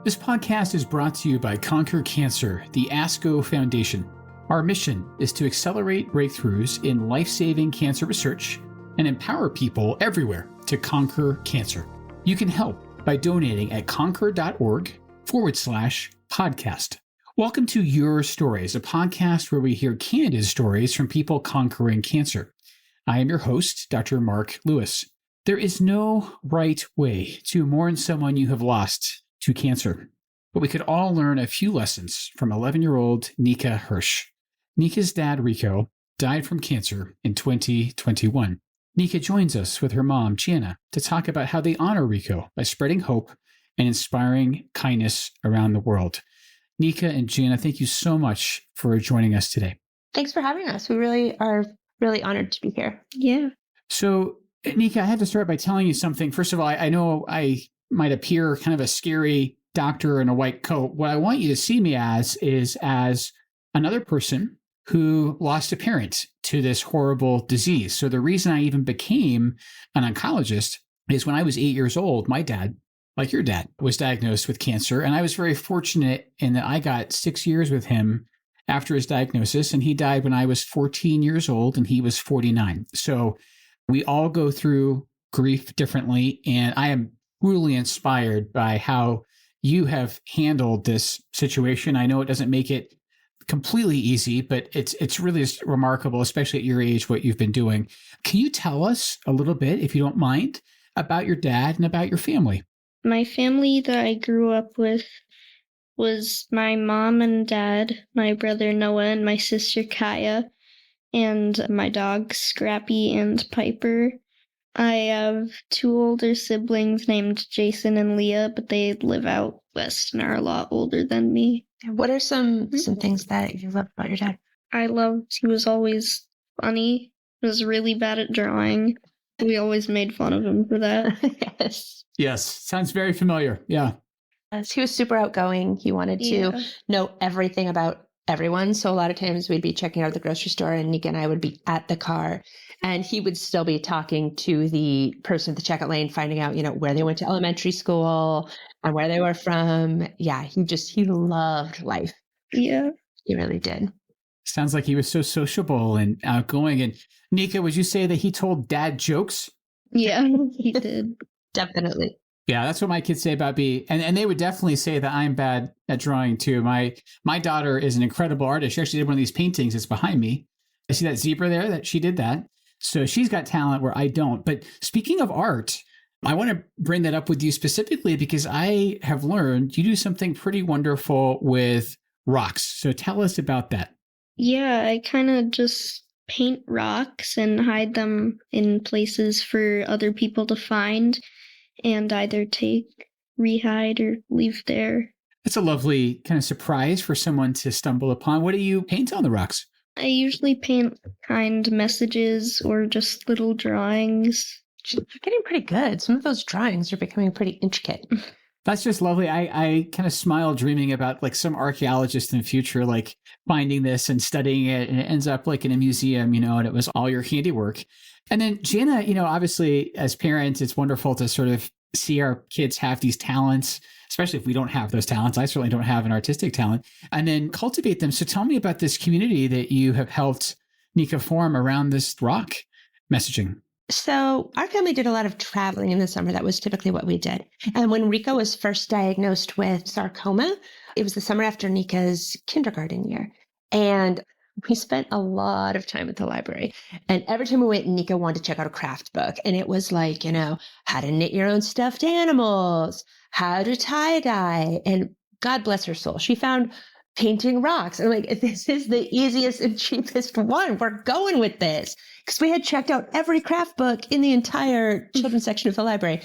This podcast is brought to you by Conquer Cancer, the ASCO Foundation. Our mission is to accelerate breakthroughs in life-saving cancer research and empower people everywhere to conquer cancer. You can help by donating at conquer.org/podcast. Welcome to Your Stories, a podcast where we hear candid stories from people conquering cancer. I am your host, Dr. Mark Lewis. There is no right way to mourn someone you have lost to cancer, but we could all learn a few lessons from 11-year-old Nika Hirsch. Nika's dad, Rico, died from cancer in 2021. Nika joins us with her mom, Jana, to talk about how they honor Rico by spreading hope and inspiring kindness around the world. Nika and Jana, thank you so much for joining us today. Thanks for having us. We really are honored to be here. Yeah. So, Nika, I have to start by telling you something. First of all, I know I might appear kind of a scary doctor in a white coat. What I want you to see me as is as another person who lost a parent to this horrible disease. So the reason I even became an oncologist is when I was 8 years old, my dad, like your dad, was diagnosed with cancer. And I was very fortunate in that I got 6 years with him after his diagnosis. And he died when I was 14 years old and he was 49. So we all go through grief differently. And I am truly inspired by how you have handled this situation. I know it doesn't make it completely easy, but it's really remarkable, especially at your age, what you've been doing. Can you tell us a little bit, if you don't mind, about your dad and about your family? My family that I grew up with was my mom and dad, my brother Noah, and my sister Kaya, and my dogs Scrappy and Piper. I have two older siblings named Jason and Leah, but they live out west and are a lot older than me. What are some things that you love about your dad? I loved he was always funny. He was really bad at drawing. We always made fun of him for that. Yes. Sounds very familiar. Yeah. Yes, he was super outgoing. He wanted to know everything about everyone. So a lot of times we'd be checking out the grocery store and Nika and I would be at the car and he would still be talking to the person at the checkout lane, finding out, where they went to elementary school and where they were from. Yeah, he loved life. Yeah. He really did. Sounds like he was so sociable and outgoing. And Nika, would you say that he told dad jokes? Yeah, he did. Definitely. Yeah, that's what my kids say about me. And they would definitely say that I'm bad at drawing too. My daughter is an incredible artist. She actually did one of these paintings that's behind me. I see that zebra there, that she did that. So she's got talent where I don't. But speaking of art, I want to bring that up with you specifically because I have learned you do something pretty wonderful with rocks. So tell us about that. Yeah, I kind of just paint rocks and hide them in places for other people to find and either take, rehide, or leave there. It's a lovely kind of surprise for someone to stumble upon. What do you paint on the rocks? I usually paint kind messages or just little drawings. You're getting pretty good. Some of those drawings are becoming pretty intricate. That's just lovely. I kind of smile dreaming about like some archaeologist in the future, like finding this and studying it, and it ends up like in a museum, and it was all your handiwork. And then Jana, obviously as parents, it's wonderful to sort of see our kids have these talents, especially if we don't have those talents. I certainly don't have an artistic talent, and then cultivate them. So tell me about this community that you have helped Nika form around this rock messaging. So our family did a lot of traveling in the summer. That was typically what we did. And when Rico was first diagnosed with sarcoma, it was the summer after Nika's kindergarten year. And we spent a lot of time at the library. And every time we went, Nika wanted to check out a craft book. And it was like, how to knit your own stuffed animals, how to tie-dye. And God bless her soul, she found painting rocks. And I'm like, this is the easiest and cheapest one. We're going with this. Because we had checked out every craft book in the entire children's section of the library.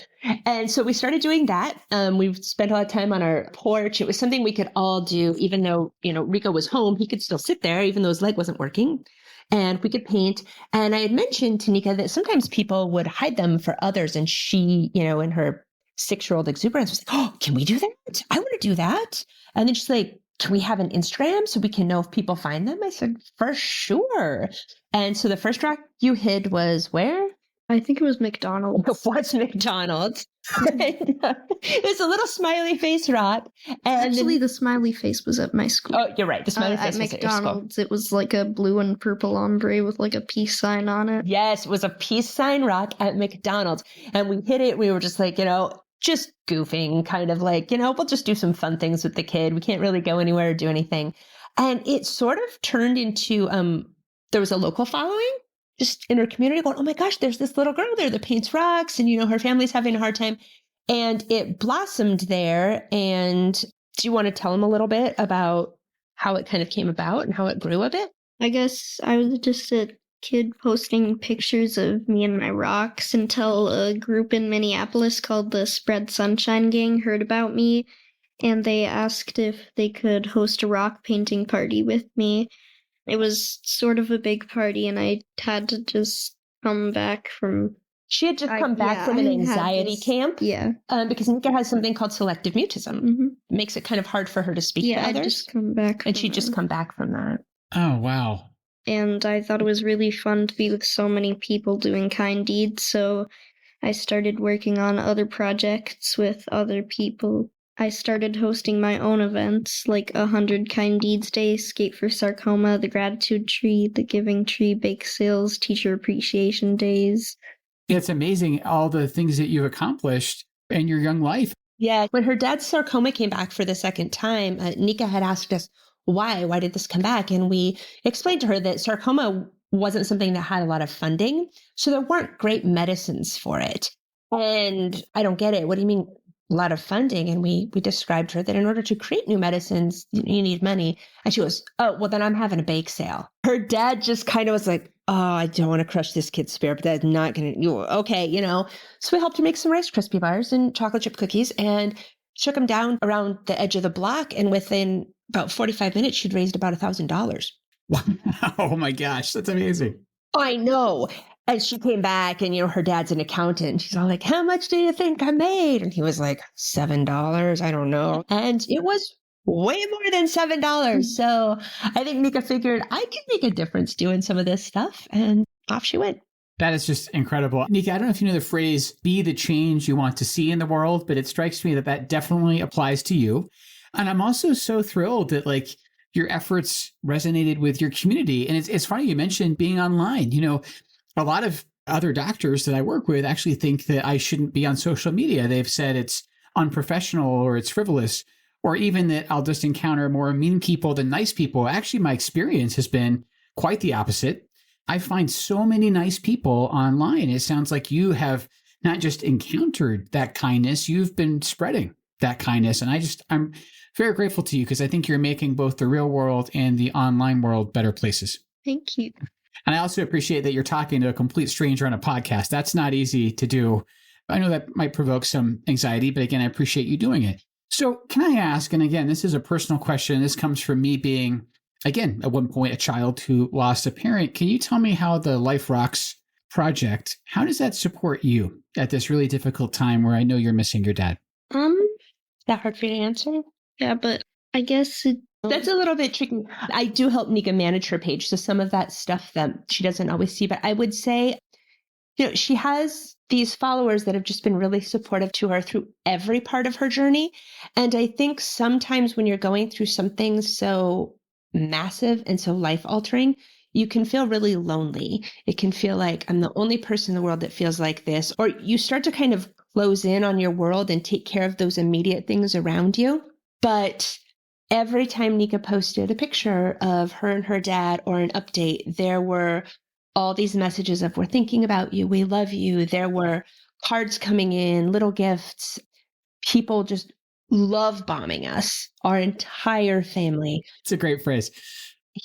And so we started doing that. We spent a lot of time on our porch. It was something we could all do, even though, Rico was home, he could still sit there, even though his leg wasn't working. And we could paint. And I had mentioned to Nika that sometimes people would hide them for others. And she, in her 6-year-old exuberance was like, oh, can we do that? I want to do that. And then she's like, can we have an Instagram so we can know if people find them? I said, for sure. And so the first rock you hid was where? I think it was McDonald's. What's McDonald's? It was a little smiley face rock. And Actually, the smiley face was at my school. oh, you're right. The smiley face at was at your school. McDonald's, it was like a blue and purple ombre with like a peace sign on it. Yes, it was a peace sign rock at McDonald's. And we hit it. We were just like, just goofing, kind of like, we'll just do some fun things with the kid. We can't really go anywhere or do anything. And it sort of turned into, there was a local following just in her community going, oh my gosh, there's this little girl there that paints rocks. And, her family's having a hard time. And it blossomed there. And do you want to tell them a little bit about how it kind of came about and how it grew a bit? I guess I was just a kid posting pictures of me and my rocks until a group in Minneapolis called the Spread Sunshine Gang heard about me. And they asked if they could host a rock painting party with me. It was sort of a big party, and I had to just come back from... She had just come back from an anxiety camp. Yeah. Because Nika has something called selective mutism. Mm-hmm. It makes it kind of hard for her to speak to others. Yeah, just come back. And she'd just come back from that. Oh, wow. And I thought it was really fun to be with so many people doing kind deeds, so I started working on other projects with other people. I started hosting my own events, like 100 Kind Deeds Day, Skate for Sarcoma, the Gratitude Tree, the Giving Tree, Bake Sales, Teacher Appreciation Days. It's amazing all the things that you've accomplished in your young life. Yeah. When her dad's sarcoma came back for the second time, Nika had asked us, why? Why did this come back? And we explained to her that sarcoma wasn't something that had a lot of funding, so there weren't great medicines for it. And I don't get it. What do you mean? A lot of funding. And we described to her that in order to create new medicines, you need money. And she goes, oh, well, then I'm having a bake sale. Her dad just kind of was like, oh, I don't want to crush this kid's spirit, but that's not going to, okay, So we helped her make some Rice Krispie bars and chocolate chip cookies and shook them down around the edge of the block. And within about 45 minutes, she'd raised about $1,000. Wow. Oh my gosh, that's amazing. I know. And she came back and, her dad's an accountant. She's all like, how much do you think I made? And he was like, $7. I don't know. And it was way more than $7. So I think Nika figured I could make a difference doing some of this stuff. And off she went. That is just incredible. Nika, I don't know if you know the phrase, be the change you want to see in the world, but it strikes me that definitely applies to you. And I'm also so thrilled that your efforts resonated with your community. And it's funny you mentioned being online. A lot of other doctors that I work with actually think that I shouldn't be on social media. They've said it's unprofessional or it's frivolous, or even that I'll just encounter more mean people than nice people. Actually, my experience has been quite the opposite. I find so many nice people online. It sounds like you have not just encountered that kindness, you've been spreading that kindness. And I'm very grateful to you because I think you're making both the real world and the online world better places. Thank you. And I also appreciate that you're talking to a complete stranger on a podcast. That's not easy to do. I know that might provoke some anxiety, but again, I appreciate you doing it. So can I ask, and again, this is a personal question. This comes from me being, again, at one point, a child who lost a parent. Can you tell me how the Life Rocks project, how does that support you at this really difficult time where I know you're missing your dad? That hard for you to answer? Yeah, but I guess that's a little bit tricky. I do help Nika manage her page. So some of that stuff that she doesn't always see, but I would say, she has these followers that have just been really supportive to her through every part of her journey. And I think sometimes when you're going through something so massive and so life altering, you can feel really lonely. It can feel like I'm the only person in the world that feels like this, or you start to kind of close in on your world and take care of those immediate things around you. But every time Nika posted a picture of her and her dad or an update, there were all these messages of, we're thinking about you, we love you. There were cards coming in, little gifts, people just love bombing us, our entire family. It's a great phrase.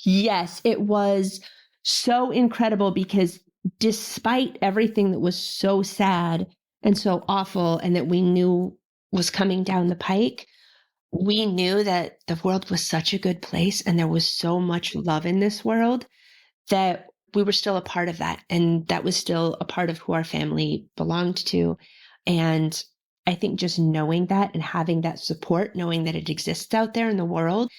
Yes, it was so incredible because despite everything that was so sad and so awful and that we knew was coming down the pike, we knew that the world was such a good place and there was so much love in this world that we were still a part of that. And that was still a part of who our family belonged to. And I think just knowing that and having that support, knowing that it exists out there in the world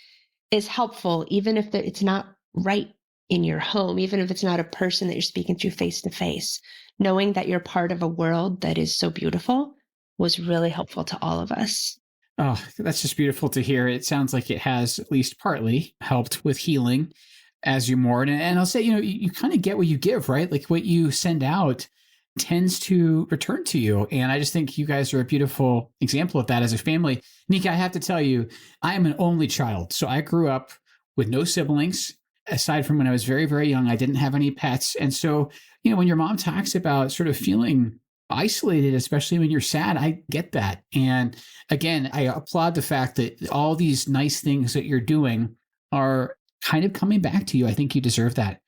is helpful, even if it's not right in your home, even if it's not a person that you're speaking to face to face, knowing that you're part of a world that is so beautiful was really helpful to all of us. Oh, that's just beautiful to hear. It sounds like it has at least partly helped with healing as you mourn. And I'll say, you kind of get what you give, right? Like what you send out tends to return to you. And I just think you guys are a beautiful example of that as a family. Nika, I have to tell you, I am an only child. So I grew up with no siblings. Aside from when I was very, very young, I didn't have any pets. And so, when your mom talks about sort of feeling isolated, especially when you're sad, I get that. And again, I applaud the fact that all these nice things that you're doing are kind of coming back to you. I think you deserve that.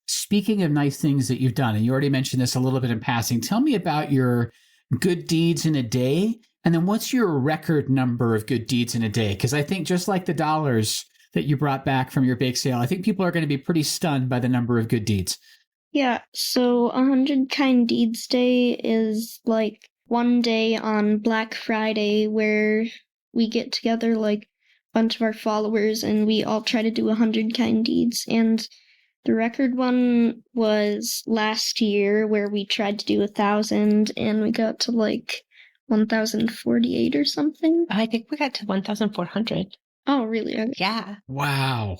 Speaking of nice things that you've done, and you already mentioned this a little bit in passing, tell me about your good deeds in a day. And then what's your record number of good deeds in a day? Because I think just like the dollars that you brought back from your bake sale, I think people are going to be pretty stunned by the number of good deeds. Yeah, so 100 Kind Deeds Day is like one day on Black Friday where we get together like a bunch of our followers and we all try to do 100 kind deeds. And the record one was last year where we tried to do 1,000 and we got to like 1,048 or something. I think we got to 1,400. Oh, really? Okay. Yeah. Wow.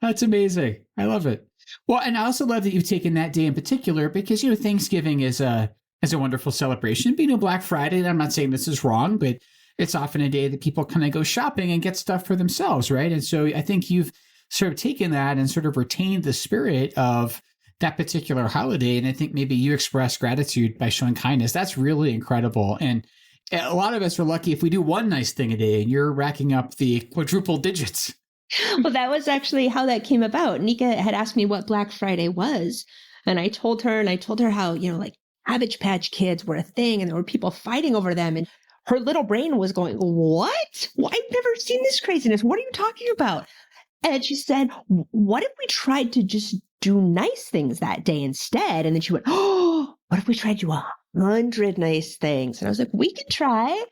That's amazing. I love it. Well, and I also love that you've taken that day in particular because, Thanksgiving is a wonderful celebration. But, Black Friday, and I'm not saying this is wrong, but it's often a day that people kind of go shopping and get stuff for themselves, right? And so I think you've sort of taken that and sort of retained the spirit of that particular holiday. And I think maybe you express gratitude by showing kindness. That's really incredible. And a lot of us are lucky if we do one nice thing a day, and you're racking up the quadruple digits. Well, that was actually how that came about. Nika had asked me what Black Friday was. And I told her how, like Cabbage Patch Kids were a thing and there were people fighting over them. And her little brain was going, what? Well, I've never seen this craziness. What are you talking about? And she said, what if we tried to just do nice things that day instead? And then she went, oh, what if we tried to do 100 nice things? And I was like, we could try.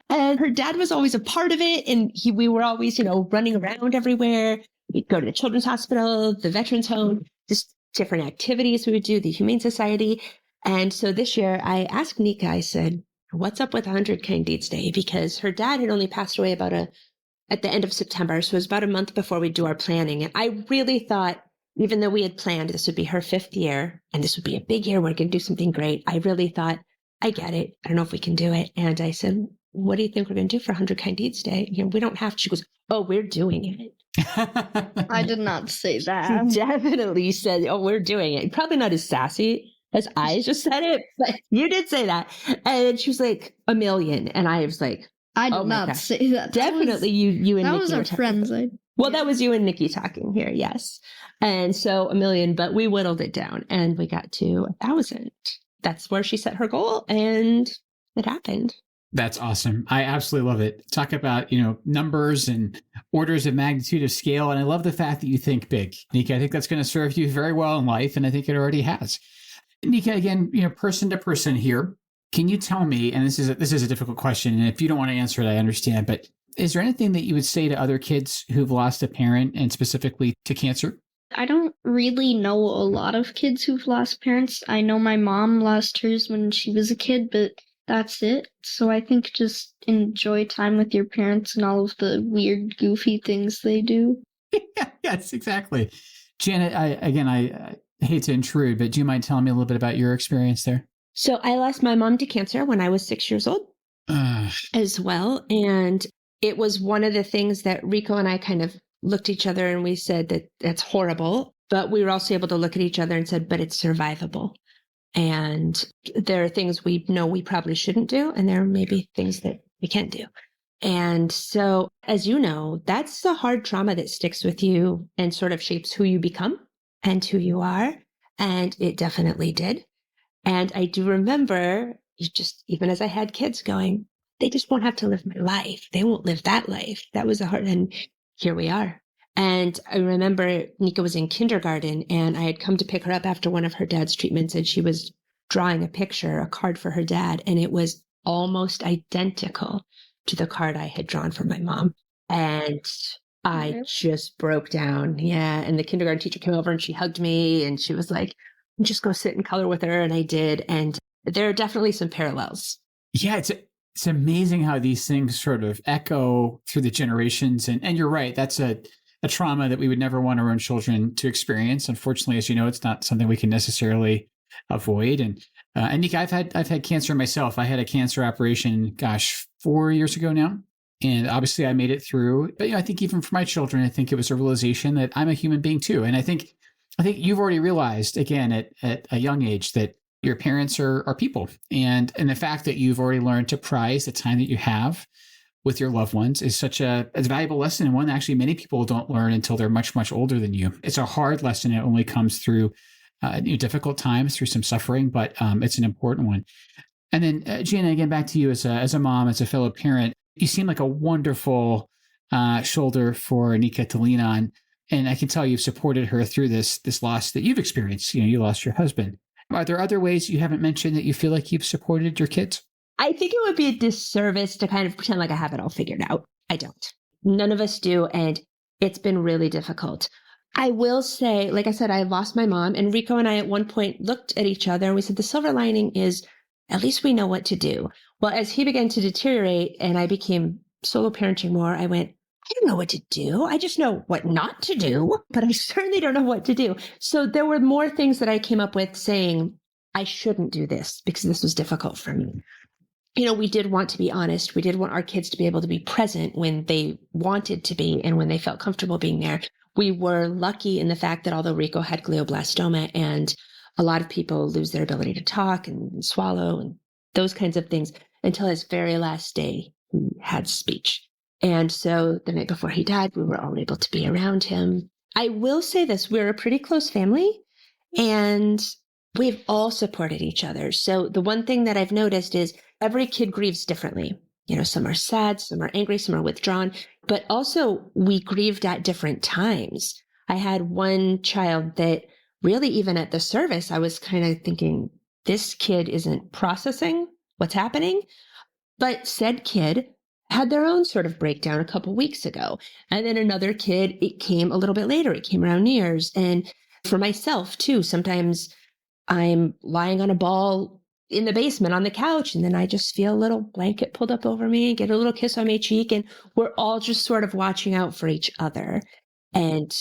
And her dad was always a part of it. And we were always, running around everywhere. We'd go to the Children's Hospital, the Veterans Home, just different activities we would do, the Humane Society. And so this year I asked Nika, I said, what's up with 100 Kind Deeds Day? Because her dad had only passed away at the end of September. So it was about a month before we do our planning. And I really thought, even though we had planned this would be her 5th year and this would be a big year, we're going to do something great. I really thought, I get it. I don't know if we can do it. And I said, what do you think we're going to do for 100 Kind Deeds Day? We don't have to. She goes, oh, we're doing it. I did not say that. She definitely said, oh, we're doing it. Probably not as sassy as I just said it, but you did say that. And she was like, 1 million. And I was like, I did not say that. Definitely you and Nikki. That was our friends. Well, that was you and Nikki talking here, yes. And so 1 million, but we whittled it down and we got to 1,000. That's where she set her goal and it happened. That's awesome. I absolutely love it. Talk about, numbers and orders of magnitude of scale. And I love the fact that you think big, Nika. I think that's going to serve you very well in life. And I think it already has. Nika, again, person to person here. Can you tell me, and this is a difficult question, and if you don't want to answer it, I understand, but is there anything that you would say to other kids who've lost a parent and specifically to cancer? I don't really know a lot of kids who've lost parents. I know my mom lost hers when she was a kid, but that's it. So I think just enjoy time with your parents and all of the weird, goofy things they do. Yes, exactly. Janet, I hate to intrude, but do you mind telling me a little bit about your experience there? So I lost my mom to cancer when I was 6 years old as well. And it was one of the things that Rico and I kind of looked at each other and we said that that's horrible. But we were also able to look at each other and said, but it's survivable. And there are things we know we probably shouldn't do. And there are maybe things that we can't do. And so, as you know, that's the hard trauma that sticks with you and sort of shapes who you become and who you are. And it definitely did. And I do remember even as I had kids going, they just won't have to live my life. They won't live that life. That was and here we are. And I remember Nika was in kindergarten and I had come to pick her up after one of her dad's treatments and she was drawing a card for her dad. And it was almost identical to the card I had drawn for my mom. And I just broke down. Yeah. And the kindergarten teacher came over and she hugged me and she was like, just go sit and color with her. And I did. And there are definitely some parallels. Yeah, it's amazing how these things sort of echo through the generations. And you're right, that's a trauma that we would never want our own children to experience. Unfortunately, as you know, it's not something we can necessarily avoid. And Nika, I've had cancer myself. I had a cancer operation, 4 years ago now. And obviously I made it through. But I think even for my children, I think it was a realization that I'm a human being too. And I think you've already realized, again, at a young age, that your parents are people. And the fact that you've already learned to prize the time that you have with your loved ones is such a valuable lesson, and one that actually many people don't learn until they're much, much older than you. It's a hard lesson. It only comes through difficult times, through some suffering, but it's an important one. And then, Jana, again, back to you as a mom, as a fellow parent. You seem like a wonderful shoulder for Nika to lean on. And I can tell you've supported her through this loss that you've experienced. You lost your husband. Are there other ways you haven't mentioned that you feel like you've supported your kids? I think it would be a disservice to kind of pretend like I have it all figured out. I don't. None of us do. And it's been really difficult. I will say, like I said, I lost my mom, and Rico and I at one point looked at each other and we said, the silver lining is at least we know what to do. Well, as he began to deteriorate and I became solo parenting more, I went, I don't know what to do. I just know what not to do, but I certainly don't know what to do. So there were more things that I came up with saying, I shouldn't do this because this was difficult for me. We did want to be honest. We did want our kids to be able to be present when they wanted to be and when they felt comfortable being there. We were lucky in the fact that although Rico had glioblastoma and a lot of people lose their ability to talk and swallow and those kinds of things, until his very last day, he had speech. And so the night before he died, we were all able to be around him. I will say this, we're a pretty close family and we've all supported each other. So the one thing that I've noticed is every kid grieves differently. Some are sad, some are angry, some are withdrawn, but also we grieved at different times. I had one child that really, even at the service, I was kind of thinking, this kid isn't processing what's happening. But said kid had their own sort of breakdown a couple weeks ago. And then another kid, it came a little bit later. It came around New Year's. And for myself too, sometimes I'm lying on a ball in the basement on the couch, and then I just feel a little blanket pulled up over me, get a little kiss on my cheek, and we're all just sort of watching out for each other. And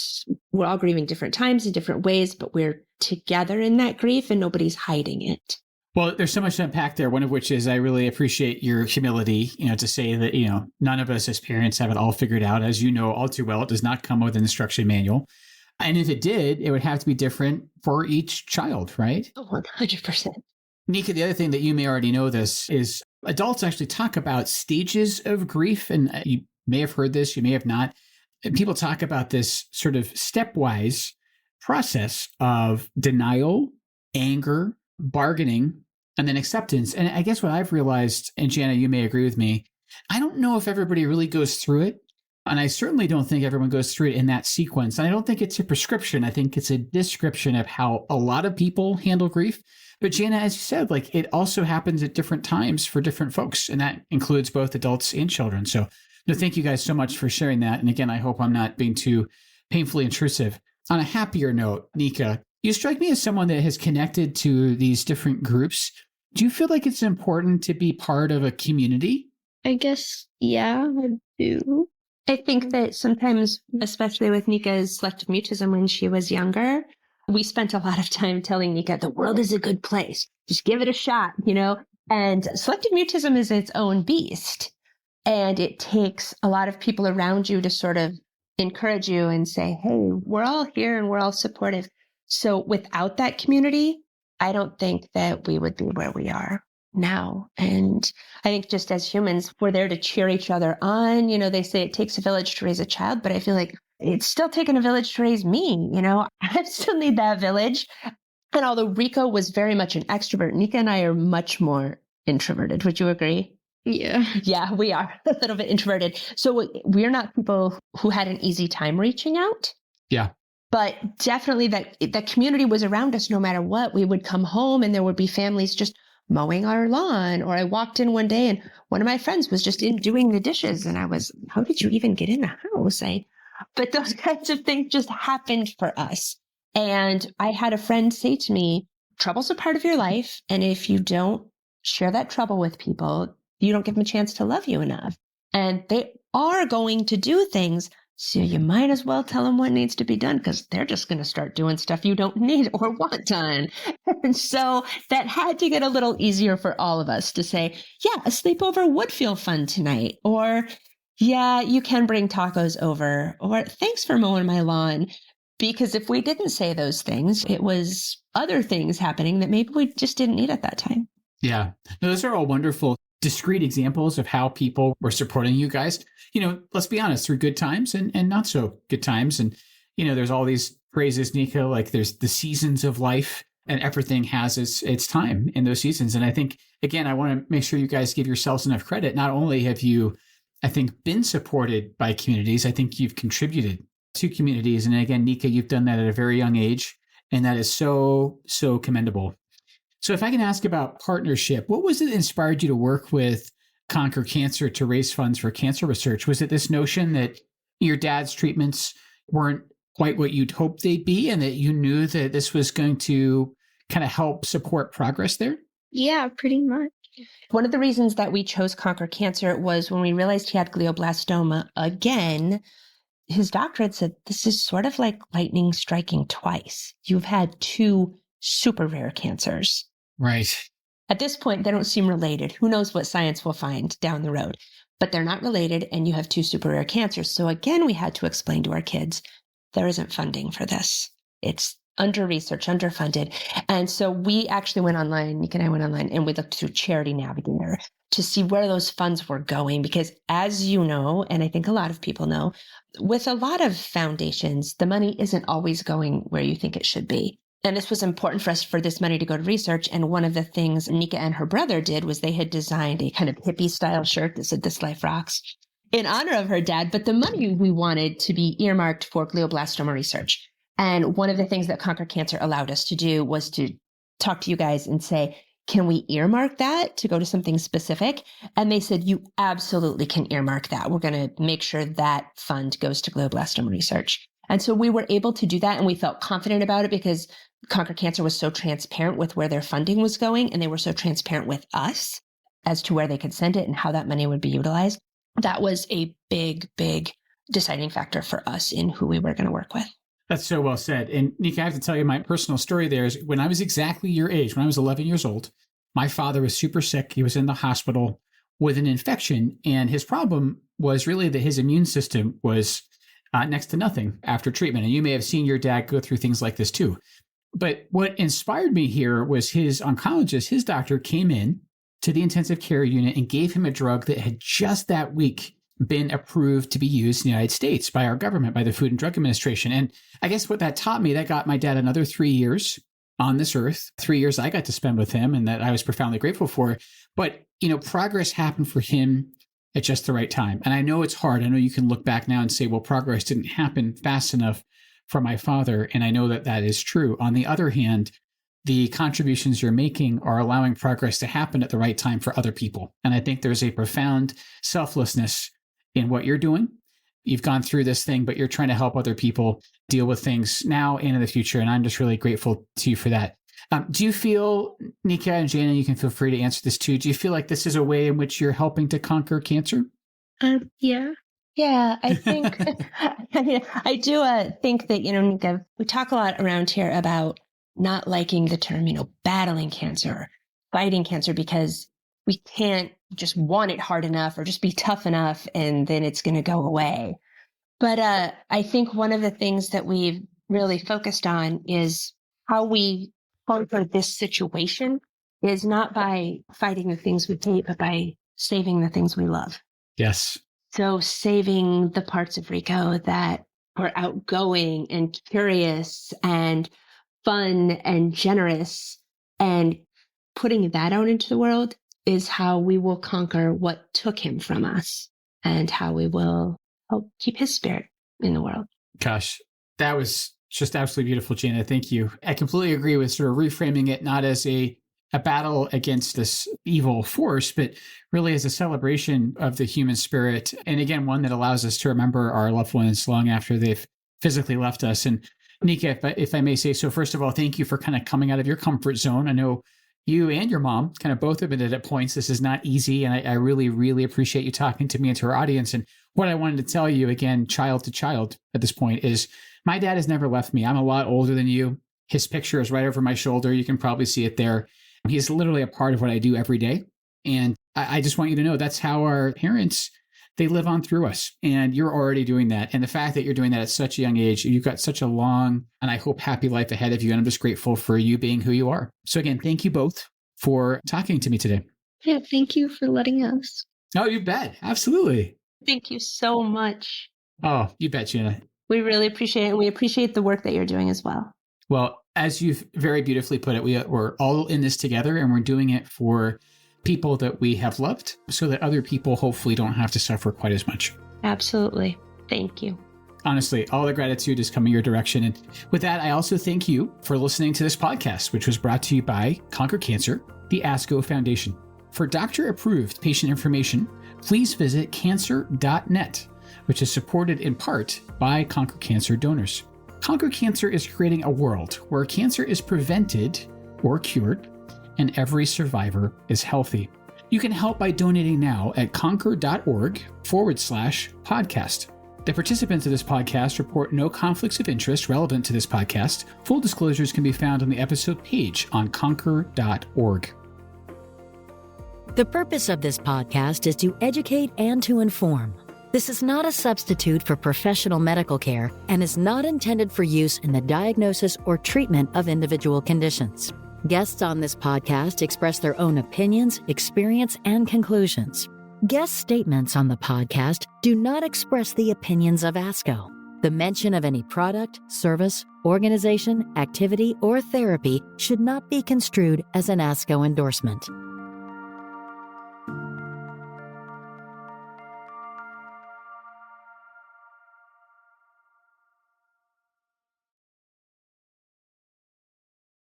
we're all grieving different times in different ways, but we're together in that grief and nobody's hiding it. Well, there's so much to unpack there, one of which is I really appreciate your humility, to say that, none of us as parents have it all figured out. As you know all too well, it does not come with an instruction manual. And if it did, it would have to be different for each child, right? 100%. Nika, the other thing that you may already know this is adults actually talk about stages of grief. And you may have heard this, you may have not. People talk about this sort of stepwise process of denial, anger, bargaining, and then acceptance. And I guess what I've realized, and Jana, you may agree with me, I don't know if everybody really goes through it. And I certainly don't think everyone goes through it in that sequence. And I don't think it's a prescription. I think it's a description of how a lot of people handle grief. But Jana, as you said, it also happens at different times for different folks. And that includes both adults and children. So thank you guys so much for sharing that. And again, I hope I'm not being too painfully intrusive. On a happier note, Nika, you strike me as someone that has connected to these different groups. Do you feel like it's important to be part of a community? I guess, yeah, I do. I think that sometimes, especially with Nika's selective mutism when she was younger, we spent a lot of time telling Nika, the world is a good place. Just give it a shot, And selective mutism is its own beast. And it takes a lot of people around you to sort of encourage you and say, hey, we're all here and we're all supportive. So without that community, I don't think that we would be where we are now. And I think just as humans, we're there to cheer each other on. They say it takes a village to raise a child, but I feel like it's still taking a village to raise me. I still need that village. And although Rico was very much an extrovert, Nika and I are much more introverted. Would you agree? Yeah. Yeah, we are a little bit introverted. So we're not people who had an easy time reaching out. Yeah. But definitely that community was around us no matter what. We would come home and there would be families just mowing our lawn. Or I walked in one day and one of my friends was just in doing the dishes. And I was, how did you even get in the house? But those kinds of things just happened for us. And I had a friend say to me, trouble's a part of your life. And if you don't share that trouble with people, you don't give them a chance to love you enough. And they are going to do things. So you might as well tell them what needs to be done, because they're just going to start doing stuff you don't need or want done. And so that had to get a little easier for all of us to say, yeah, a sleepover would feel fun tonight. Or, yeah, you can bring tacos over. Or thanks for mowing my lawn. Because if we didn't say those things, it was other things happening that maybe we just didn't need at that time. Yeah. No, those are all wonderful, discrete examples of how people were supporting you guys. Let's be honest, through good times and not so good times. And, there's all these phrases, Nika, like there's the seasons of life, and everything has its time in those seasons. And I think, again, I want to make sure you guys give yourselves enough credit. Not only have you, I think, been supported by communities, I think you've contributed to communities. And again, Nika, you've done that at a very young age. And that is so, so commendable. So if I can ask about partnership, what was it that inspired you to work with Conquer Cancer to raise funds for cancer research? Was it this notion that your dad's treatments weren't quite what you'd hoped they'd be, and that you knew that this was going to kind of help support progress there? Yeah, pretty much. One of the reasons that we chose Conquer Cancer was when we realized he had glioblastoma again, his doctor had said, this is sort of like lightning striking twice. You've had 2 super rare cancers. Right. At this point, they don't seem related. Who knows what science will find down the road? But they're not related, and you have 2 super rare cancers. So again, we had to explain to our kids, there isn't funding for this. It's under-researched, underfunded. And so we actually went online, Nika and I went online, and we looked through Charity Navigator to see where those funds were going. Because as you know, and I think a lot of people know, with a lot of foundations, the money isn't always going where you think it should be. And this was important for us for this money to go to research. And one of the things Nika and her brother did was they had designed a kind of hippie style shirt that said, "This Life Rocks," in honor of her dad. But the money we wanted to be earmarked for glioblastoma research. And one of the things that Conquer Cancer allowed us to do was to talk to you guys and say, can we earmark that to go to something specific? And they said, you absolutely can earmark that. We're going to make sure that fund goes to glioblastoma research. And so we were able to do that, and we felt confident about it because Conquer Cancer was so transparent with where their funding was going, and they were so transparent with us as to where they could send it and how that money would be utilized. That was a big, big deciding factor for us in who we were going to work with. That's so well said. And Nika, I have to tell you my personal story there is when I was exactly your age, when I was 11 years old, my father was super sick. He was in the hospital with an infection, and his problem was really that his immune system was next to nothing after treatment. And you may have seen your dad go through things like this too. But what inspired me here was his oncologist, his doctor, came in to the intensive care unit and gave him a drug that had just that week been approved to be used in the United States by our government, by the Food and Drug Administration. And I guess what that taught me, that got my dad another 3 years on this earth, 3 years I got to spend with him and that I was profoundly grateful for. But, progress happened for him at just the right time. And I know it's hard. I know you can look back now and say, well, progress didn't happen fast enough for my father. And I know that that is true. On the other hand, the contributions you're making are allowing progress to happen at the right time for other people. And I think there's a profound selflessness in what you're doing. You've gone through this thing, but you're trying to help other people deal with things now and in the future. And I'm just really grateful to you for that. Do you feel, Nika and Jana, you can feel free to answer this too. Do you feel like this is a way in which you're helping to conquer cancer? Yeah. Yeah, I think, I do think that, Nika, we talk a lot around here about not liking the term, battling cancer, fighting cancer, because we can't just want it hard enough or just be tough enough and then it's going to go away. But I think one of the things that we've really focused on is how we conquer this situation is not by fighting the things we hate, but by saving the things we love. Yes. So saving the parts of Rico that are outgoing and curious and fun and generous, and putting that out into the world is how we will conquer what took him from us and how we will help keep his spirit in the world. Gosh, that was just absolutely beautiful, Jana. Thank you. I completely agree with sort of reframing it not as a battle against this evil force, but really as a celebration of the human spirit. And again, one that allows us to remember our loved ones long after they've physically left us. And Nika, if I may say so, first of all, thank you for kind of coming out of your comfort zone. I know, you and your mom kind of both admitted at points this is not easy. And I really, really appreciate you talking to me and to our audience. And what I wanted to tell you, again, child to child at this point, is my dad has never left me. I'm a lot older than you. His picture is right over my shoulder. You can probably see it there. He's literally a part of what I do every day. And I just want you to know that's how our parents, they live on through us. And you're already doing that. And the fact that you're doing that at such a young age, you've got such a long and I hope happy life ahead of you. And I'm just grateful for you being who you are. So again, thank you both for talking to me today. Yeah, thank you for letting us. Oh, you bet. Absolutely. Thank you so much. Oh, you bet, Jana. We really appreciate it. And we appreciate the work that you're doing as well. Well, as you've very beautifully put it, we're all in this together and we're doing it for people that we have loved so that other people hopefully don't have to suffer quite as much. Absolutely. Thank you. Honestly, all the gratitude is coming your direction. And with that, I also thank you for listening to this podcast, which was brought to you by Conquer Cancer, the ASCO Foundation. For doctor-approved patient information, please visit cancer.net, which is supported in part by Conquer Cancer donors. Conquer Cancer is creating a world where cancer is prevented or cured, and every survivor is healthy. You can help by donating now at conquer.org/podcast. The participants of this podcast report no conflicts of interest relevant to this podcast. Full disclosures can be found on the episode page on conquer.org. The purpose of this podcast is to educate and to inform. This is not a substitute for professional medical care and is not intended for use in the diagnosis or treatment of individual conditions. Guests on this podcast express their own opinions, experience, and conclusions. Guest statements on the podcast do not express the opinions of ASCO. The mention of any product, service, organization, activity, or therapy should not be construed as an ASCO endorsement.